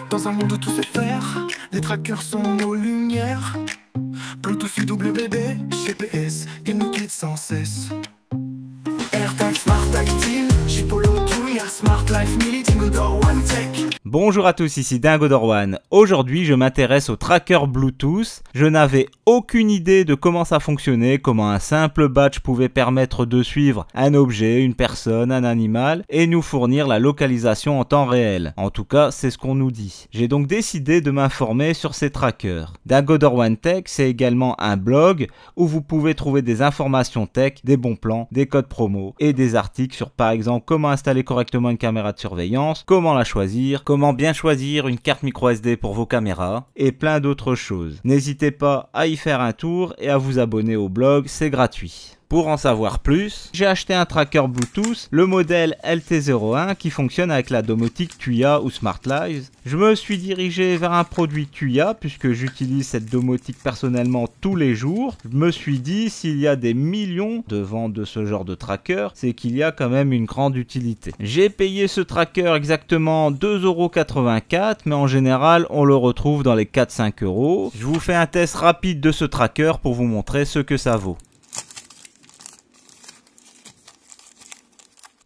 Dans un monde où tout sait faire, les trackers sont nos lumières. Bluetooth, UWB, GPS, ils nous guident sans cesse. AirTag, Smart Tactile, Chipolo, Tuya, Smart Life, Mili, Dingodor, One Tech. Bonjour à tous, ici Dingodor One. Aujourd'hui, je m'intéresse au tracker Bluetooth. Je n'avais aucune idée de comment ça fonctionnait, comment un simple badge pouvait permettre de suivre un objet, une personne, un animal et nous fournir la localisation en temps réel. En tout cas, c'est ce qu'on nous dit. J'ai donc décidé de m'informer sur ces trackers. Dingodor One Tech, c'est également un blog où vous pouvez trouver des informations tech, des bons plans, des codes promo et des articles sur par exemple comment installer correctement une caméra de surveillance, comment la choisir, comment bien choisir une carte micro SD pour vos caméras et plein d'autres choses. N'hésitez pas à y faire un tour et à vous abonner au blog, c'est gratuit. Pour en savoir plus, j'ai acheté un tracker Bluetooth, le modèle LT01 qui fonctionne avec la domotique Tuya ou SmartLives. Je me suis dirigé vers un produit Tuya puisque j'utilise cette domotique personnellement tous les jours. Je me suis dit s'il y a des millions de ventes de ce genre de tracker, c'est qu'il y a quand même une grande utilité. J'ai payé ce tracker exactement 2,84 €, mais en général on le retrouve dans les 4-5 €. Je vous fais un test rapide de ce tracker pour vous montrer ce que ça vaut.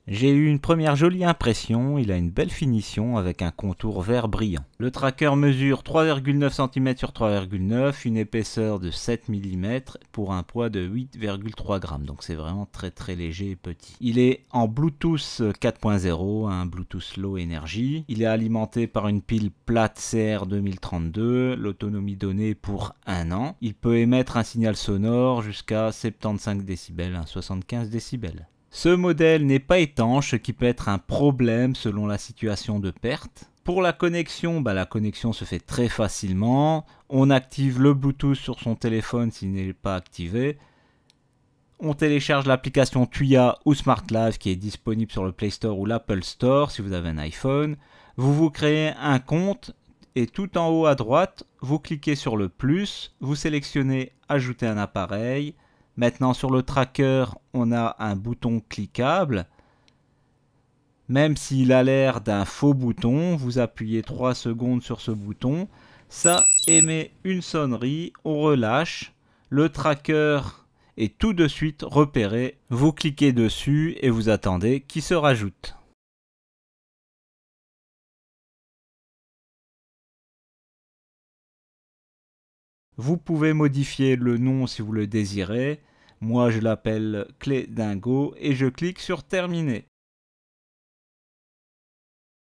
J'ai eu une première jolie impression, il a une belle finition avec un contour vert brillant. Le tracker mesure 3,9 cm sur 3,9, une épaisseur de 7 mm pour un poids de 8,3 g, donc c'est vraiment très léger et petit. Il est en Bluetooth 4.0, un Bluetooth Low Energy. Il est alimenté par une pile plate CR 2032, l'autonomie donnée pour 1 an. Il peut émettre un signal sonore jusqu'à 75 décibels, 75 décibels. Ce modèle n'est pas étanche, ce qui peut être un problème selon la situation de perte. Pour la connexion se fait très facilement. On active le Bluetooth sur son téléphone s'il n'est pas activé. On télécharge l'application Tuya ou SmartLive qui est disponible sur le Play Store ou l'Apple Store si vous avez un iPhone. Vous vous créez un compte et tout en haut à droite, vous cliquez sur le plus, vous sélectionnez Ajouter un appareil. Maintenant sur le tracker, on a un bouton cliquable. Même s'il a l'air d'un faux bouton, vous appuyez 3 secondes sur ce bouton. Ça émet une sonnerie, on relâche. Le tracker est tout de suite repéré. Vous cliquez dessus et vous attendez qu'il se rajoute. Vous pouvez modifier le nom si vous le désirez. Moi, je l'appelle Clé Dingo et je clique sur Terminer.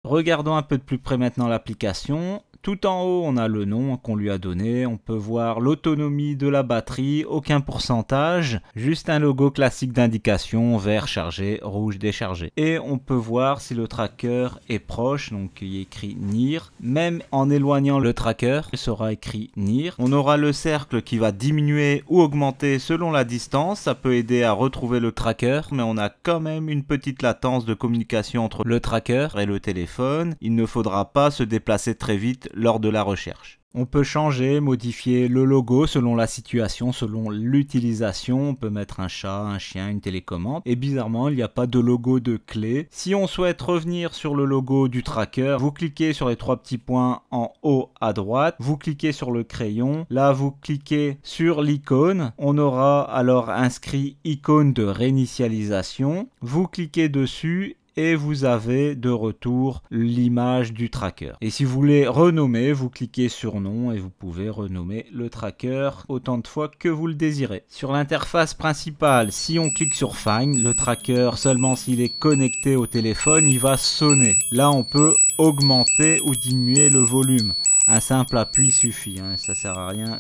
Regardons un peu de plus près maintenant l'application. Tout en haut, on a le nom qu'on lui a donné. On peut voir l'autonomie de la batterie, aucun pourcentage, juste un logo classique d'indication, vert chargé, rouge déchargé. Et on peut voir si le tracker est proche, donc il est écrit Near. Même en éloignant le tracker, il sera écrit Near. On aura le cercle qui va diminuer ou augmenter selon la distance. Ça peut aider à retrouver le tracker, mais on a quand même une petite latence de communication entre le tracker et le téléphone. Il ne faudra pas se déplacer très vite lors de la recherche. On peut changer, modifier le logo selon la situation, selon l'utilisation. On peut mettre un chat, un chien, une télécommande. Et bizarrement, il n'y a pas de logo de clé. Si on souhaite revenir sur le logo du tracker, vous cliquez sur les 3 petits points en haut à droite. Vous cliquez sur le crayon. Là, vous cliquez sur l'icône. On aura alors inscrit icône de réinitialisation. Vous cliquez dessus et vous avez de retour l'image du tracker. Et si vous voulez renommer, vous cliquez sur nom et vous pouvez renommer le tracker autant de fois que vous le désirez. Sur l'interface principale, si on clique sur Find, le tracker, seulement s'il est connecté au téléphone, il va sonner. Là, on peut augmenter ou diminuer le volume. Un simple appui suffit, ça sert à rien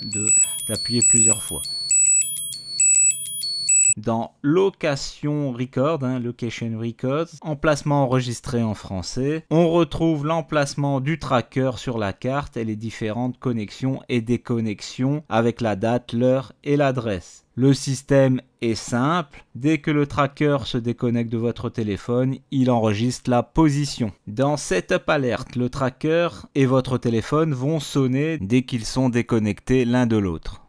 d'appuyer plusieurs fois. Dans Location Record, Location Records, emplacement enregistré en français, on retrouve l'emplacement du tracker sur la carte et les différentes connexions et déconnexions avec la date, l'heure et l'adresse. Le système est simple, dès que le tracker se déconnecte de votre téléphone, il enregistre la position. Dans Setup Alert, le tracker et votre téléphone vont sonner dès qu'ils sont déconnectés l'un de l'autre.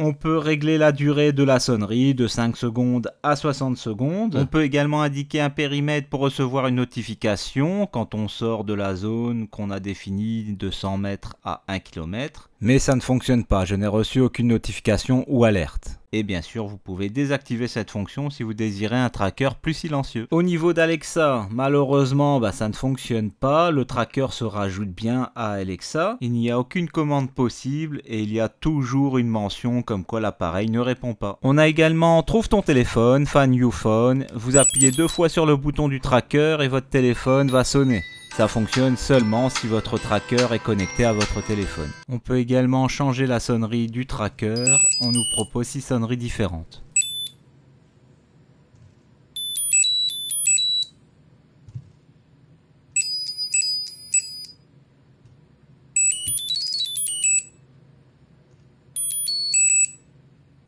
On peut régler la durée de la sonnerie de 5 secondes à 60 secondes. On peut également indiquer un périmètre pour recevoir une notification quand on sort de la zone qu'on a définie de 100 mètres à 1 km. Mais ça ne fonctionne pas, je n'ai reçu aucune notification ou alerte. Et bien sûr, vous pouvez désactiver cette fonction si vous désirez un tracker plus silencieux. Au niveau d'Alexa, malheureusement, ça ne fonctionne pas. Le tracker se rajoute bien à Alexa. Il n'y a aucune commande possible et il y a toujours une mention comme quoi l'appareil ne répond pas. On a également Trouve ton téléphone, Find Your Phone. Vous appuyez 2 fois sur le bouton du tracker et votre téléphone va sonner. Ça fonctionne seulement si votre tracker est connecté à votre téléphone. On peut également changer la sonnerie du tracker. On nous propose 6 sonneries différentes.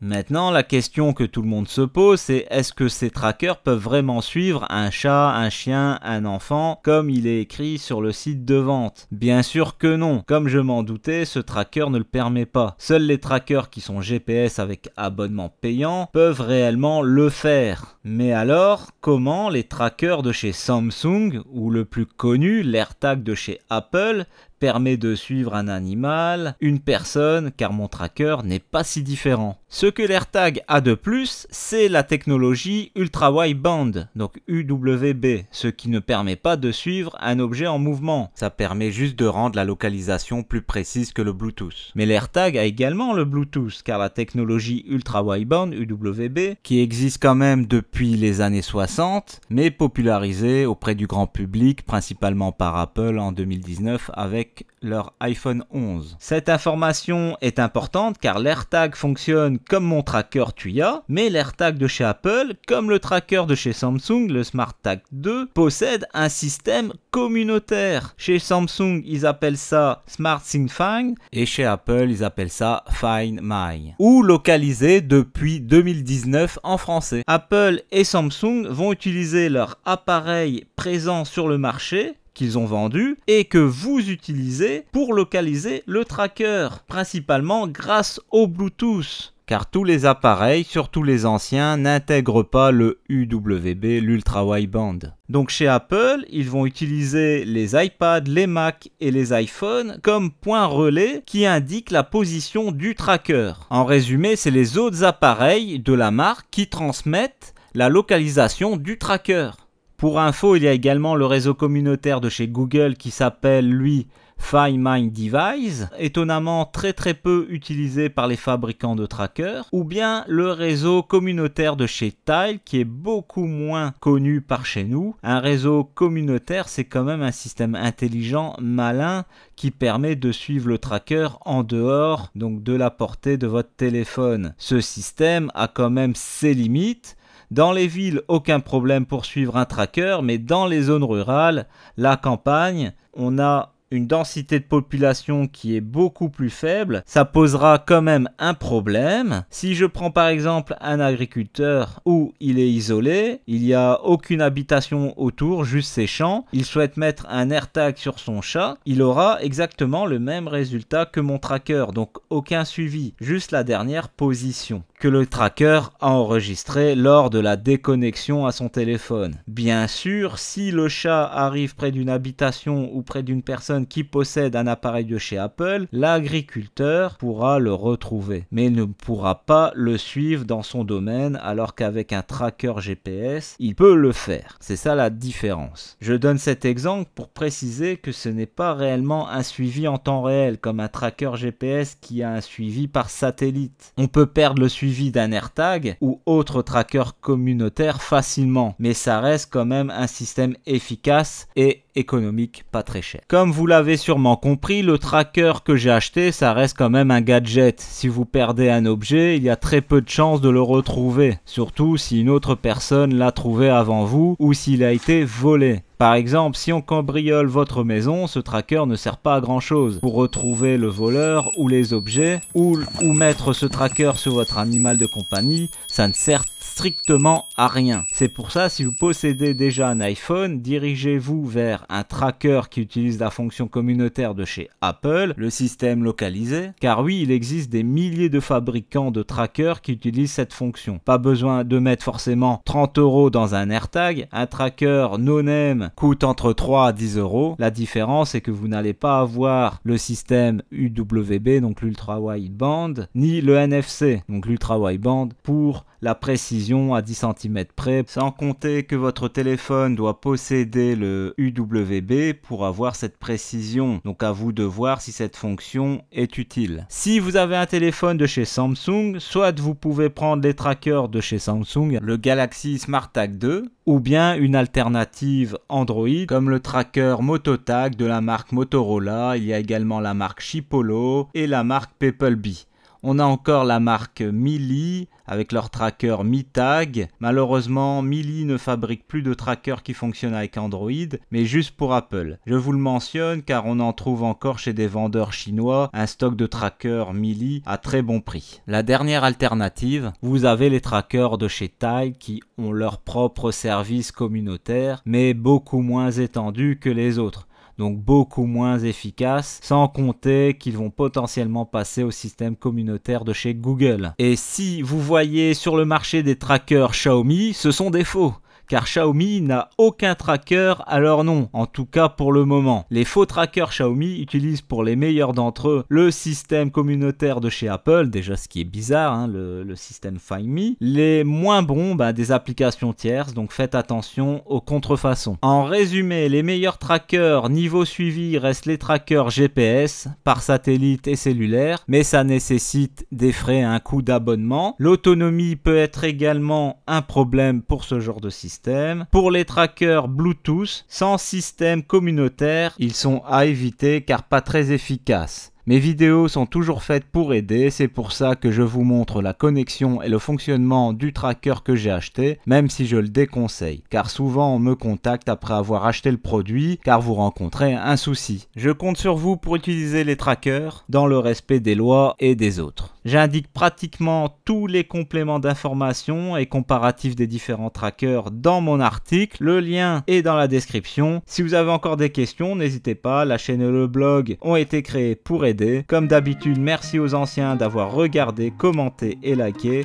Maintenant, la question que tout le monde se pose, c'est est-ce que ces trackers peuvent vraiment suivre un chat, un chien, un enfant, comme il est écrit sur le site de vente? Bien sûr que non. Comme je m'en doutais, ce tracker ne le permet pas. Seuls les trackers qui sont GPS avec abonnement payant peuvent réellement le faire. Mais alors, comment les trackers de chez Samsung, ou le plus connu, l'AirTag de chez Apple, permet de suivre un animal, une personne, car mon tracker n'est pas si différent. Ce que l'AirTag a de plus, c'est la technologie Ultra Wideband, donc UWB, ce qui ne permet pas de suivre un objet en mouvement. Ça permet juste de rendre la localisation plus précise que le Bluetooth. Mais l'AirTag a également le Bluetooth, car la technologie Ultra Wideband, UWB, qui existe quand même depuis les années 60, mais popularisée auprès du grand public, principalement par Apple en 2019 avec leur iPhone 11. Cette information est importante car l'AirTag fonctionne comme mon tracker Tuya, mais l'AirTag de chez Apple, comme le tracker de chez Samsung, le SmartTag 2, possède un système communautaire. Chez Samsung, ils appellent ça SmartThingFind et chez Apple, ils appellent ça Find My, ou localisé depuis 2019 en français. Apple et Samsung vont utiliser leur appareil présent sur le marché qu'ils ont vendu et que vous utilisez pour localiser le tracker, principalement grâce au Bluetooth. Car tous les appareils, surtout les anciens, n'intègrent pas le UWB, l'Ultra Wideband. Donc chez Apple, ils vont utiliser les iPads, les Mac et les iPhones comme point relais qui indiquent la position du tracker. En résumé, c'est les autres appareils de la marque qui transmettent la localisation du tracker. Pour info, il y a également le réseau communautaire de chez Google qui s'appelle, lui, Find My Device, étonnamment très peu utilisé par les fabricants de trackers, ou bien le réseau communautaire de chez Tile qui est beaucoup moins connu par chez nous. Un réseau communautaire, c'est quand même un système intelligent, malin, qui permet de suivre le tracker en dehors donc de la portée de votre téléphone. Ce système a quand même ses limites. Dans les villes, aucun problème pour suivre un tracker, mais dans les zones rurales, la campagne, on a une densité de population qui est beaucoup plus faible, ça posera quand même un problème. Si je prends par exemple un agriculteur où il est isolé, il n'y a aucune habitation autour, juste ses champs, il souhaite mettre un AirTag sur son chat, il aura exactement le même résultat que mon tracker, donc aucun suivi, juste la dernière position que le tracker a enregistré lors de la déconnexion à son téléphone. Bien sûr, si le chat arrive près d'une habitation ou près d'une personne qui possède un appareil de chez Apple, l'agriculteur pourra le retrouver, mais il ne pourra pas le suivre dans son domaine, alors qu'avec un tracker GPS, il peut le faire. C'est ça la différence. Je donne cet exemple pour préciser que ce n'est pas réellement un suivi en temps réel, comme un tracker GPS qui a un suivi par satellite. On peut perdre le suivi d'un AirTag ou autre tracker communautaire facilement, mais ça reste quand même un système efficace et économique, pas très cher. Comme vous l'avez sûrement compris, le tracker que j'ai acheté, ça reste quand même un gadget. Si vous perdez un objet, il y a très peu de chances de le retrouver, surtout si une autre personne l'a trouvé avant vous ou s'il a été volé. Par exemple, si on cambriole votre maison, ce tracker ne sert pas à grand chose pour retrouver le voleur ou les objets, ou mettre ce tracker sur votre animal de compagnie, ça ne sert strictement à rien. C'est pour ça, si vous possédez déjà un iPhone, dirigez-vous vers un tracker qui utilise la fonction communautaire de chez Apple, le système localisé, car oui, il existe des milliers de fabricants de trackers qui utilisent cette fonction. Pas besoin de mettre forcément 30 € dans un AirTag, un tracker no-name coûte entre 3 à 10 €. La différence, c'est que vous n'allez pas avoir le système UWB, donc l'Ultra Wideband, ni le NFC, donc l'Ultra Wideband, pour la précision à 10 cm près, sans compter que votre téléphone doit posséder le UWB pour avoir cette précision. Donc à vous de voir si cette fonction est utile. Si vous avez un téléphone de chez Samsung, soit vous pouvez prendre les trackers de chez Samsung, le Galaxy SmartTag 2, ou bien une alternative Android comme le tracker MotoTag de la marque Motorola. Il y a également la marque Chipolo et la marque Pebblebee. On a encore la marque Mili avec leur tracker MiTag. Malheureusement, Mili ne fabrique plus de trackers qui fonctionnent avec Android, mais juste pour Apple. Je vous le mentionne car on en trouve encore chez des vendeurs chinois un stock de trackers Mili à très bon prix. La dernière alternative, vous avez les trackers de chez Tile qui ont leur propre service communautaire, mais beaucoup moins étendu que les autres. Donc beaucoup moins efficace, sans compter qu'ils vont potentiellement passer au système communautaire de chez Google. Et si vous voyez sur le marché des trackers Xiaomi, ce sont des faux. Car Xiaomi n'a aucun tracker à leur nom, en tout cas pour le moment. Les faux trackers Xiaomi utilisent pour les meilleurs d'entre eux le système communautaire de chez Apple, déjà ce qui est bizarre, hein, le système Find Me. Les moins bons, des applications tierces, donc faites attention aux contrefaçons. En résumé, les meilleurs trackers niveau suivi restent les trackers GPS, par satellite et cellulaire, mais ça nécessite des frais, un coût d'abonnement. L'autonomie peut être également un problème pour ce genre de système. Pour les trackers Bluetooth, sans système communautaire, ils sont à éviter car pas très efficaces. Mes vidéos sont toujours faites pour aider, c'est pour ça que je vous montre la connexion et le fonctionnement du tracker que j'ai acheté, même si je le déconseille, car souvent on me contacte après avoir acheté le produit, car vous rencontrez un souci. Je compte sur vous pour utiliser les trackers dans le respect des lois et des autres. J'indique pratiquement tous les compléments d'information et comparatifs des différents trackers dans mon article, le lien est dans la description. Si vous avez encore des questions, n'hésitez pas, la chaîne et le blog ont été créés pour aider. Comme d'habitude, merci aux anciens d'avoir regardé, commenté et liké.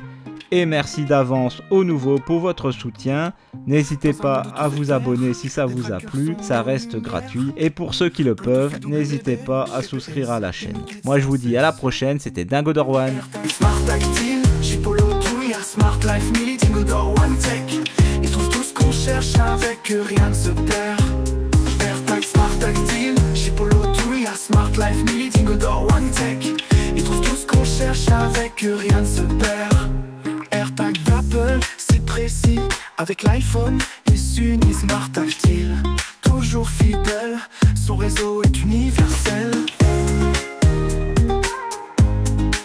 Et merci d'avance aux nouveaux pour votre soutien. N'hésitez pas à vous abonner si ça vous a plu, ça reste gratuit. Et pour ceux qui le peuvent, n'hésitez pas à souscrire à la chaîne. Moi je vous dis à la prochaine, c'était Dingo Door One. Smart Life, Mili, Dingo Door One Tech. Ils trouvent tout ce qu'on cherche avec que rien ne se perd. AirTag, Smart Tactile, Chipolo, Tuya, Smart Life, Mili, Dingo Door One Tech. Ils trouvent tout ce qu'on cherche avec que rien ne se perd. AirTag d'Apple, c'est précis. Avec l'iPhone, ils s'unissent. Smart Tactile, toujours fidèle. Son réseau est universel.